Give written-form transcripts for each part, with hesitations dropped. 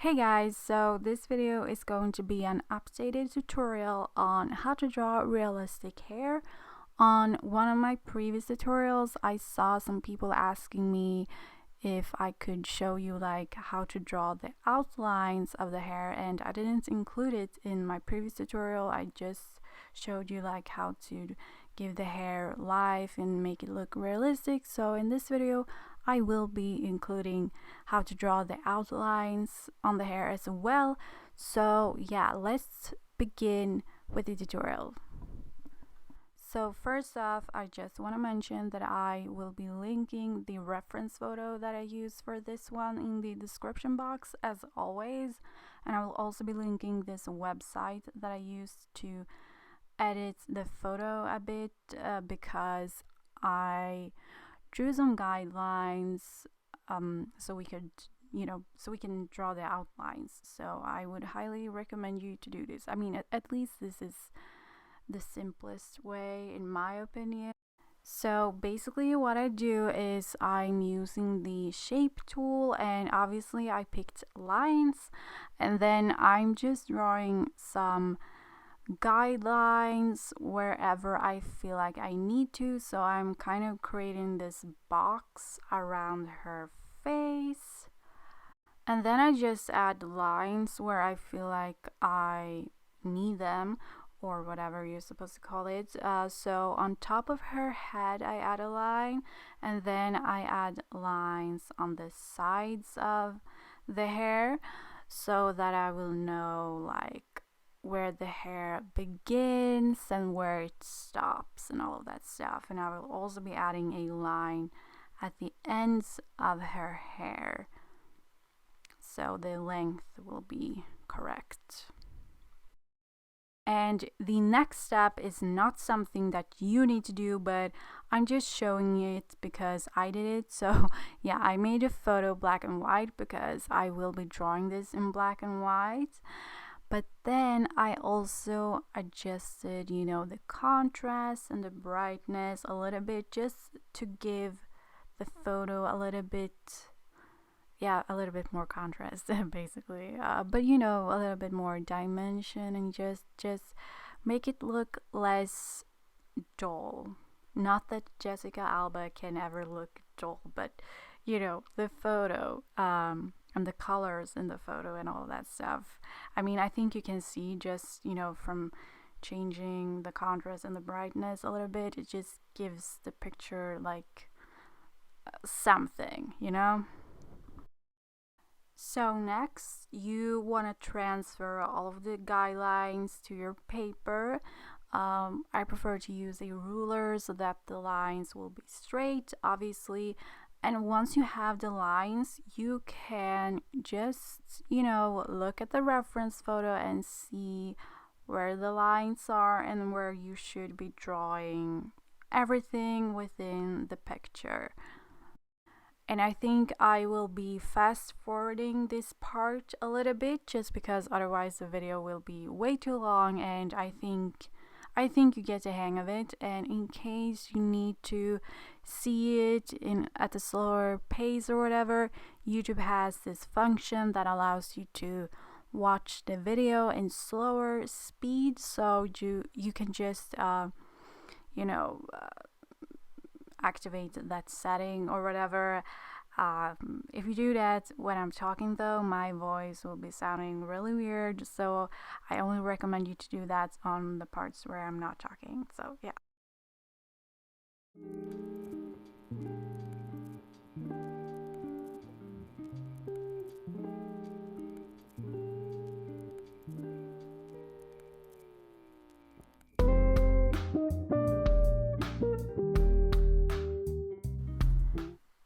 Hey guys, so this video is going to be an updated tutorial on how to draw realistic hair. On one of my previous tutorials, I saw some people asking me if I could show you like how to draw the outlines of the hair, and I didn't include it in my previous tutorial. I just showed you like how to give the hair life and make it look realistic. So in this video I will be including how to draw the outlines on the hair as well. So yeah, let's begin with the tutorial. So first off, I just want to mention that I will be linking the reference photo that I used for this one in the description box as always, and I will also be linking this website that I used to edit the photo a bit because I drew some guidelines so we could so we can draw the outlines. So I would highly recommend you to do this. I mean, at least this is the simplest way in my opinion. So basically what I do is I'm using the shape tool, and obviously I picked lines, and then I'm just drawing some guidelines wherever I feel like I need to. So I'm kind of creating this box around her face, and then I just add lines where I feel like I need them, or whatever you're supposed to call it. So on top of her head I add a line, and then I add lines on the sides of the hair so that I will know like where the hair begins and where it stops and all of that stuff. And I will also be adding a line at the ends of her hair so the length will be correct. And the next step is not something that you need to do, but I'm just showing it because I did it. So yeah, I made a photo black and white because I will be drawing this in black and white. But then I also adjusted, the contrast and the brightness a little bit, just to give the photo a little bit more contrast basically, but a little bit more dimension, and just make it look less dull. Not that Jessica Alba can ever look dull, but the photo and the colors in the photo and all that stuff. I mean, I think you can see just from changing the contrast and the brightness a little bit, it just gives the picture like something. So next, you want to transfer all of the guidelines to your paper. I prefer to use a ruler so that the lines will be straight, obviously. And once you have the lines, you can just, look at the reference photo and see where the lines are and where you should be drawing everything within the picture. And I think I will be fast forwarding this part a little bit, just because otherwise the video will be way too long, and I think you get the hang of it. And in case you need to see it at a slower pace or whatever, YouTube has this function that allows you to watch the video in slower speed, so you can just activate that setting or whatever. If you do that when I'm talking though, my voice will be sounding really weird, so I only recommend you to do that on the parts where I'm not talking. So yeah.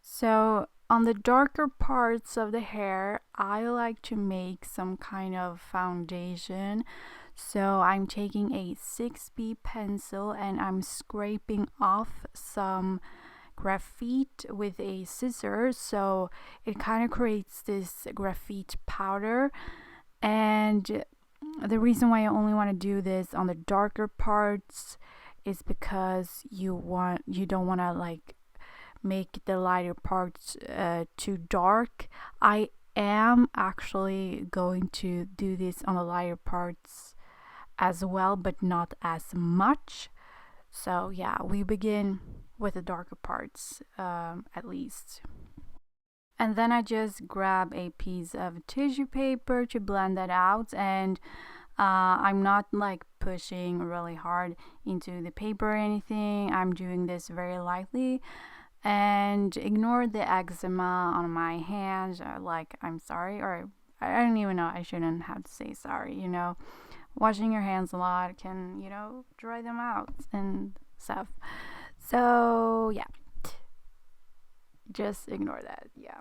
So on the darker parts of the hair, I like to make some kind of foundation. So I'm taking a 6B pencil and I'm scraping off some graphite with a scissor, so it kind of creates this graphite powder. And the reason why I only want to do this on the darker parts is because you don't want to like make the lighter parts too dark. I am actually going to do this on the lighter parts as well, but not as much. So yeah, we begin with the darker parts, at least. And then I just grab a piece of tissue paper to blend that out, and I'm not like pushing really hard into the paper or anything. I'm doing this very lightly, and ignore the eczema on my hands. Like, I'm sorry, or I don't even know, I shouldn't have to say sorry, you know. Washing your hands a lot can, you know, dry them out and stuff. So yeah, just ignore that. Yeah.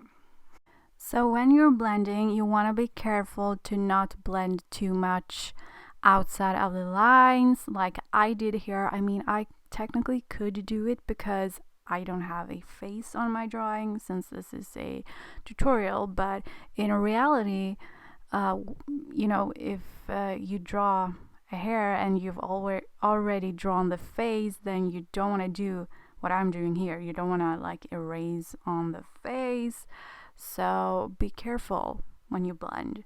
So when you're blending, you want to be careful to not blend too much outside of the lines like I did here. I mean, I technically could do it because I don't have a face on my drawing since this is a tutorial, but in reality, you know, if you draw a hair and you've already drawn the face, then you don't want to do what I'm doing here. You don't want to like erase on the face. So be careful when you blend.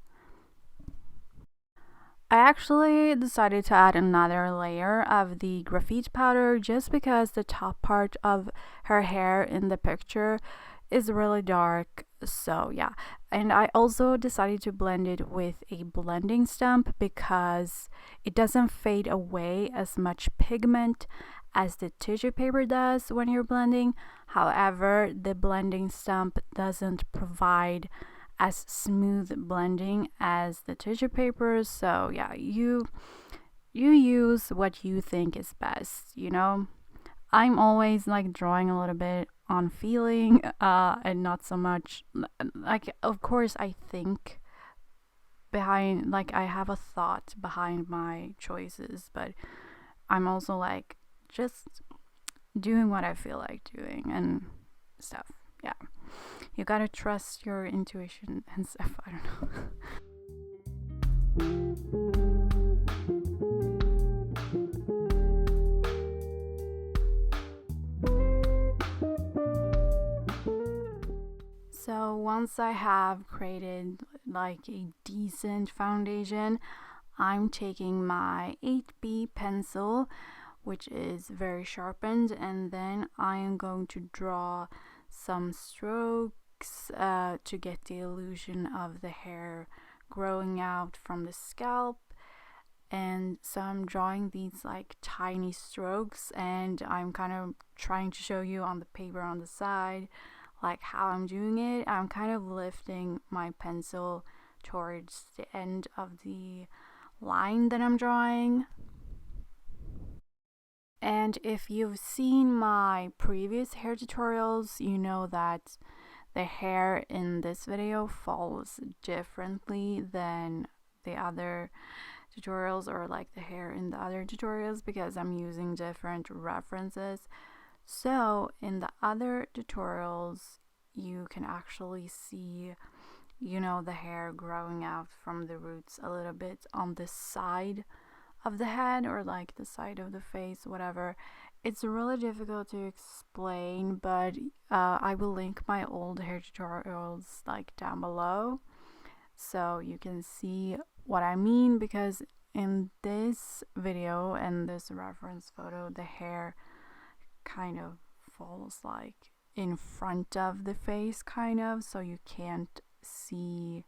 I actually decided to add another layer of the graphite powder just because the top part of her hair in the picture is really dark. So yeah, and I also decided to blend it with a blending stump because it doesn't fade away as much pigment as the tissue paper does when you're blending. However, the blending stump doesn't provide as smooth blending as the tissue paper. So yeah, you use what you think is best, you know. I'm always like drawing a little bit on feeling, and not so much like, of course I think behind, like I have a thought behind my choices, but I'm also like just doing what I feel like doing and stuff. Yeah, you gotta trust your intuition and stuff. I don't know. So once I have created like a decent foundation, I'm taking my 8B pencil, which is very sharpened, and then I am going to draw some strokes to get the illusion of the hair growing out from the scalp. And so I'm drawing these like tiny strokes, and I'm kind of trying to show you on the paper on the side like how I'm doing it. I'm kind of lifting my pencil towards the end of the line that I'm drawing. And if you've seen my previous hair tutorials, you know that the hair in this video falls differently than the other tutorials, or like the hair in the other tutorials, because I'm using different references. So in the other tutorials, you can actually see, you know, the hair growing out from the roots a little bit on the side of the head, or like the side of the face, whatever. It's really difficult to explain, but I will link my old hair tutorials like down below so you can see what I mean, because in this video and this reference photo, the hair kind of falls like in front of the face, kind of, so you can't see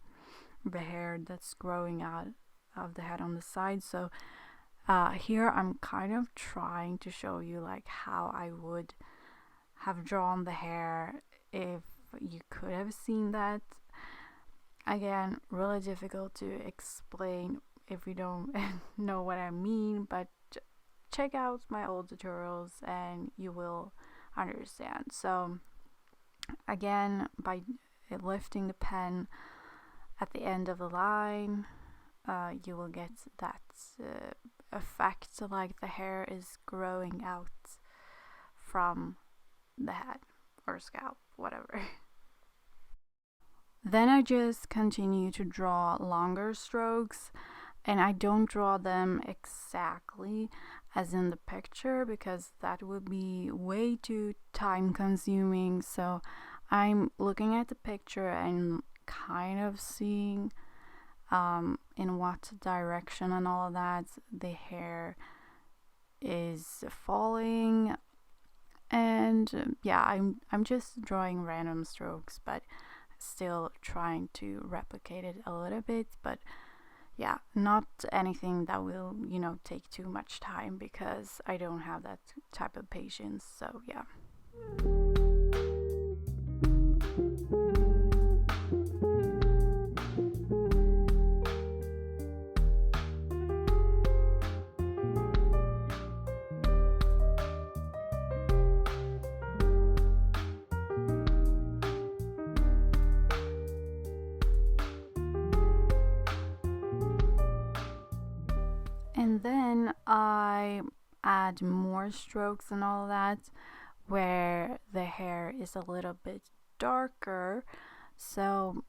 the hair that's growing out of the head on the side. So here I'm kind of trying to show you like how I would have drawn the hair if you could have seen that. Again, really difficult to explain if you don't know what I mean, but check out my old tutorials and you will understand. So again, by lifting the pen at the end of the line, you will get that effect, like the hair is growing out from the head or scalp, whatever. Then I just continue to draw longer strokes, and I don't draw them exactly as in the picture because that would be way too time consuming. So I'm looking at the picture and kind of seeing in what direction and all of that the hair is falling. And yeah, I'm just drawing random strokes, but still trying to replicate it a little bit. But yeah, not anything that will, take too much time, because I don't have that type of patience. So yeah. And then I add more strokes and all that where the hair is a little bit darker. So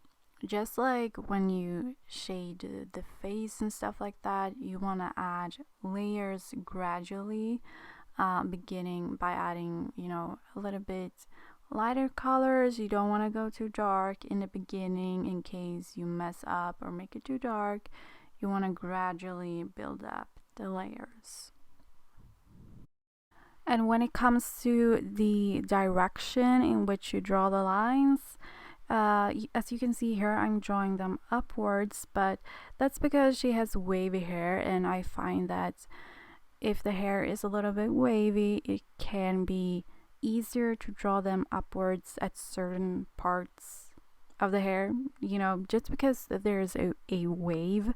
just like when you shade the face and stuff like that, you want to add layers gradually, beginning by adding, a little bit lighter colors. You don't want to go too dark in the beginning in case you mess up or make it too dark. You want to gradually build up the layers. And when it comes to the direction in which you draw the lines, as you can see here, I'm drawing them upwards, but that's because she has wavy hair, and I find that if the hair is a little bit wavy, it can be easier to draw them upwards at certain parts of the hair, just because there's a wave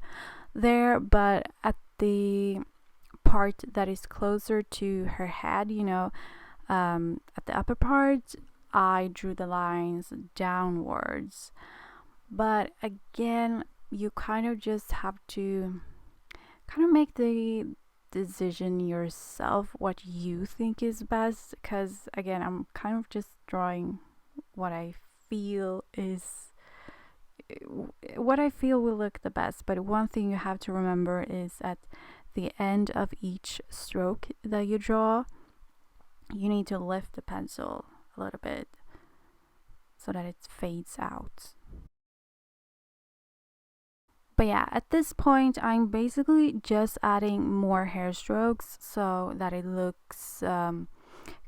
there. But at the part that is closer to her head, at the upper part, I drew the lines downwards. But again, you kind of just have to make the decision yourself what you think is best, because again, I'm kind of just drawing what I feel will look the best. But one thing you have to remember is at the end of each stroke that you draw, you need to lift the pencil a little bit so that it fades out. But yeah, at this point, I'm basically just adding more hair strokes so that it looks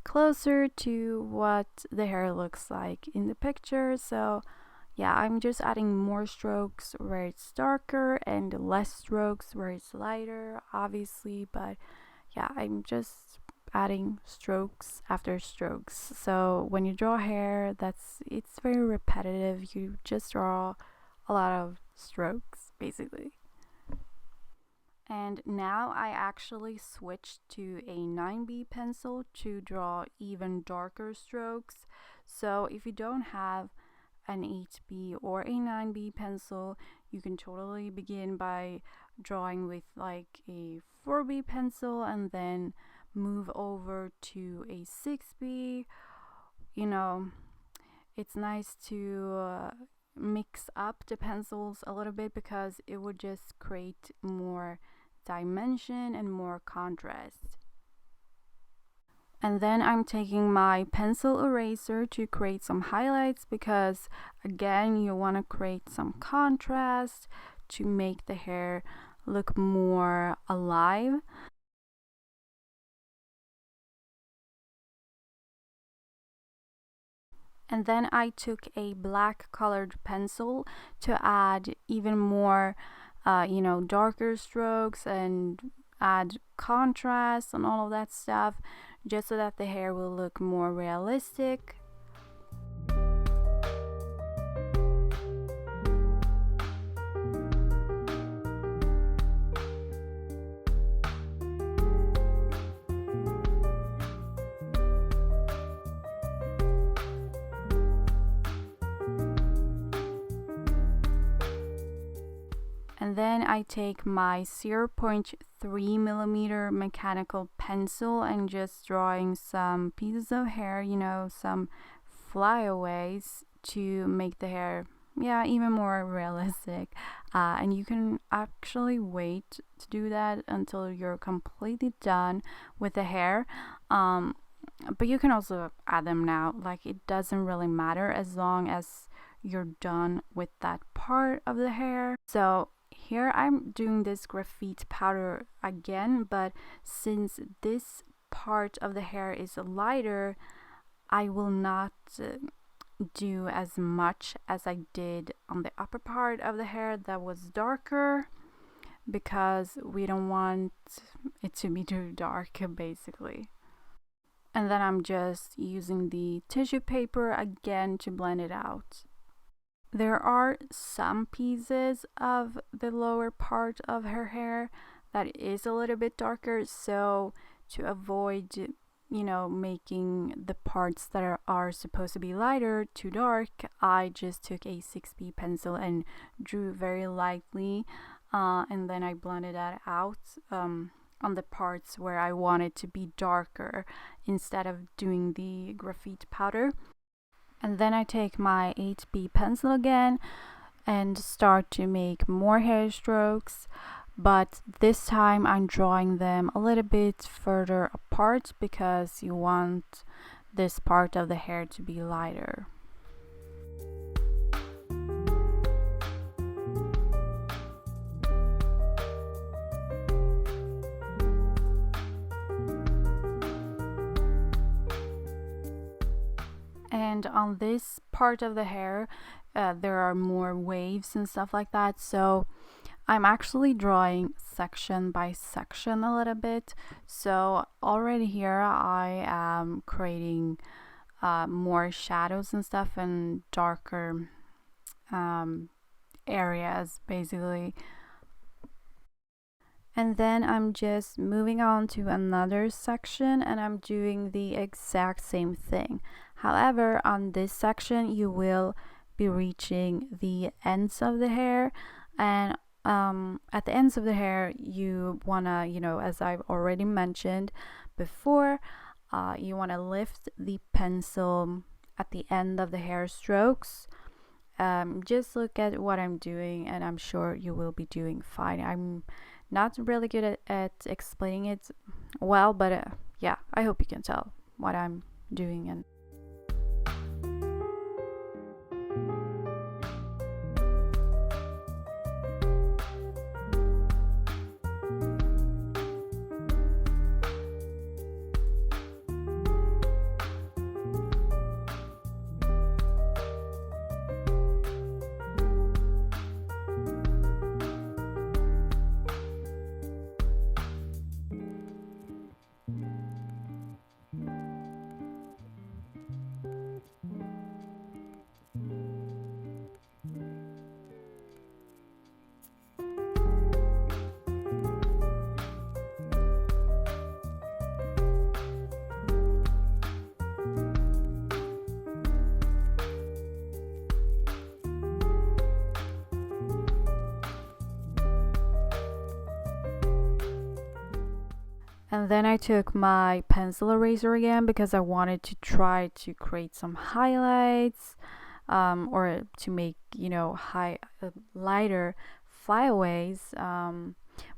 closer to what the hair looks like in the picture. So yeah, I'm just adding more strokes where it's darker and less strokes where it's lighter, obviously. But yeah, I'm just adding strokes after strokes. So when you draw hair, it's very repetitive. You just draw a lot of strokes, basically. And now I actually switched to a 9B pencil to draw even darker strokes. So if you don't have an 8B or a 9B pencil, you can totally begin by drawing with like a 4B pencil and then move over to a 6B. It's nice to mix up the pencils a little bit, because it would just create more dimension and more contrast. And then I'm taking my pencil eraser to create some highlights, because again, you want to create some contrast to make the hair look more alive. And then I took a black colored pencil to add even more darker strokes and add contrast and all of that stuff, just so that the hair will look more realistic. And then I take my 0.3 millimeter mechanical pencil and just drawing some pieces of hair, some flyaways to make the hair, even more realistic. And you can actually wait to do that until you're completely done with the hair. But you can also add them now. Like, it doesn't really matter as long as you're done with that part of the hair. So here I'm doing this graphite powder again, but since this part of the hair is lighter, I will not do as much as I did on the upper part of the hair that was darker, because we don't want it to be too dark basically. And then I'm just using the tissue paper again to blend it out. There are some pieces of the lower part of her hair that is a little bit darker, so to avoid making the parts that are supposed to be lighter too dark, I just took a 6B pencil and drew very lightly, and then I blended that out on the parts where I wanted to be darker instead of doing the graphite powder. And then I take my 8B pencil again and start to make more hair strokes, but this time I'm drawing them a little bit further apart because you want this part of the hair to be lighter. And on this part of the hair, there are more waves and stuff like that, so I'm actually drawing section by section a little bit. So already here I am creating more shadows and stuff and darker areas basically. And then I'm just moving on to another section and I'm doing the exact same thing. However, on this section you will be reaching the ends of the hair, and at the ends of the hair you wanna, as I've already mentioned before, you wanna lift the pencil at the end of the hair strokes. Just look at what I'm doing and I'm sure you will be doing fine. I'm not really good at explaining it well, but yeah, I hope you can tell what I'm doing. And then I took my pencil eraser again because I wanted to try to create some highlights, or to make, lighter flyaways.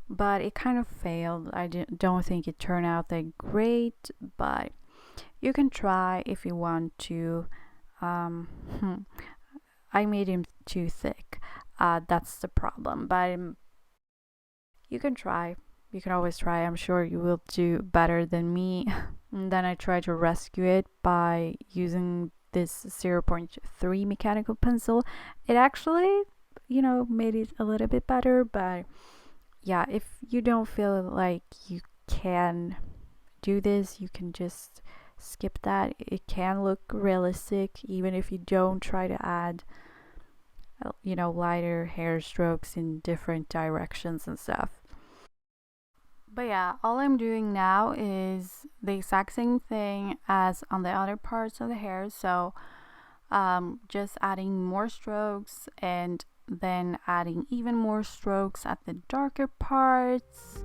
But it kind of failed. I don't think it turned out that great, but you can try if you want to. I made him too thick. That's the problem, but you can try. You can always try. I'm sure you will do better than me. And then I tried to rescue it by using this 0.3 mechanical pencil. It actually, made it a little bit better, but yeah, if you don't feel like you can do this, you can just skip that. It can look realistic even if you don't try to add lighter hair strokes in different directions and stuff. But yeah, all I'm doing now is the exact same thing as on the other parts of the hair. So just adding more strokes and then adding even more strokes at the darker parts.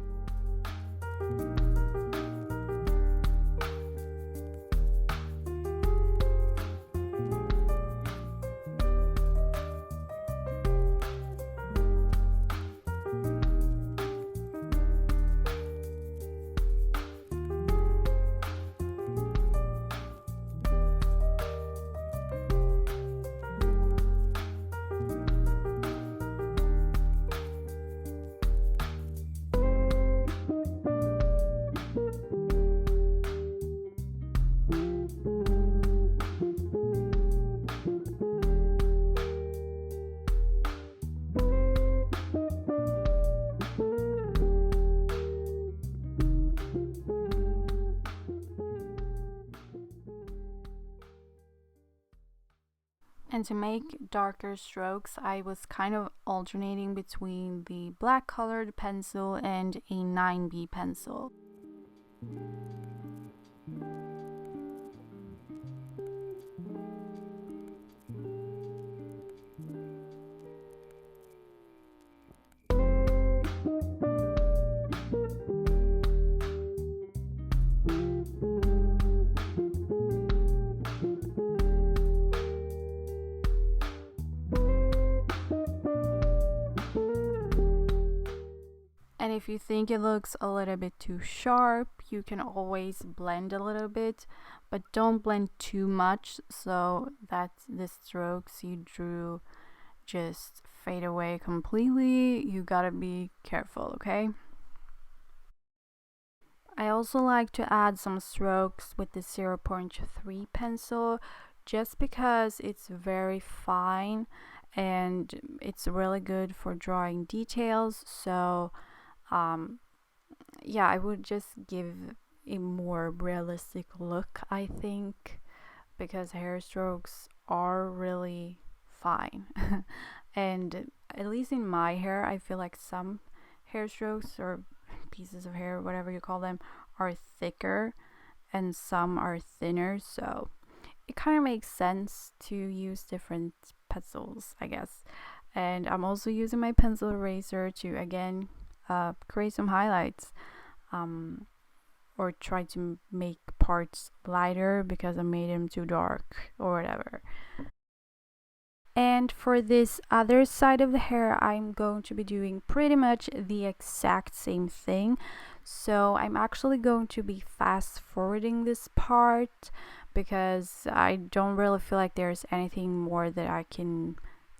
And to make darker strokes, I was kind of alternating between the black colored pencil and a 9B pencil. And if you think it looks a little bit too sharp, you can always blend a little bit, but don't blend too much so that the strokes you drew just fade away completely. You gotta be careful, okay? I also like to add some strokes with the 0.3 pencil just because it's very fine and it's really good for drawing details. So yeah, I would just give a more realistic look, I think, because hair strokes are really fine. And at least in my hair, I feel like some hair strokes or pieces of hair, whatever you call them, are thicker and some are thinner, so it kind of makes sense to use different pencils, I guess. And I'm also using my pencil eraser to again create some highlights, or try to make parts lighter because I made them too dark or whatever. And for this other side of the hair, I'm going to be doing pretty much the exact same thing. So I'm actually going to be fast forwarding this part because I don't really feel like there's anything more that I can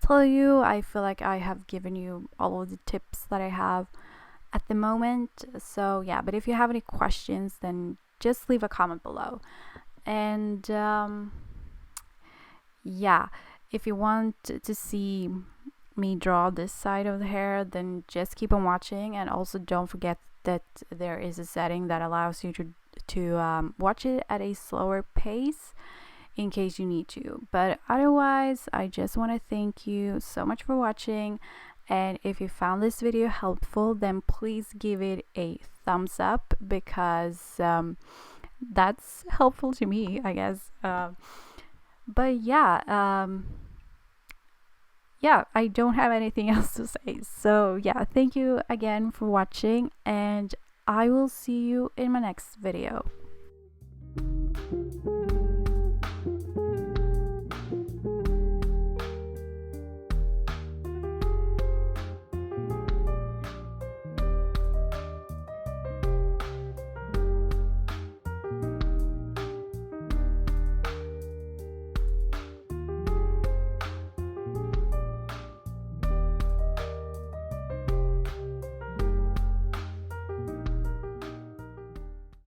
tell you. I feel like I have given you all of the tips that I have at the moment. So yeah, but if you have any questions, then just leave a comment below. And yeah, if you want to see me draw this side of the hair, then just keep on watching. And also don't forget that there is a setting that allows you to watch it at a slower pace in case you need to. But otherwise, I just want to thank you so much for watching. And if you found this video helpful, then please give it a thumbs up because that's helpful to me, I guess. But yeah, yeah, I don't have anything else to say. So yeah, thank you again for watching, and I will see you in my next video.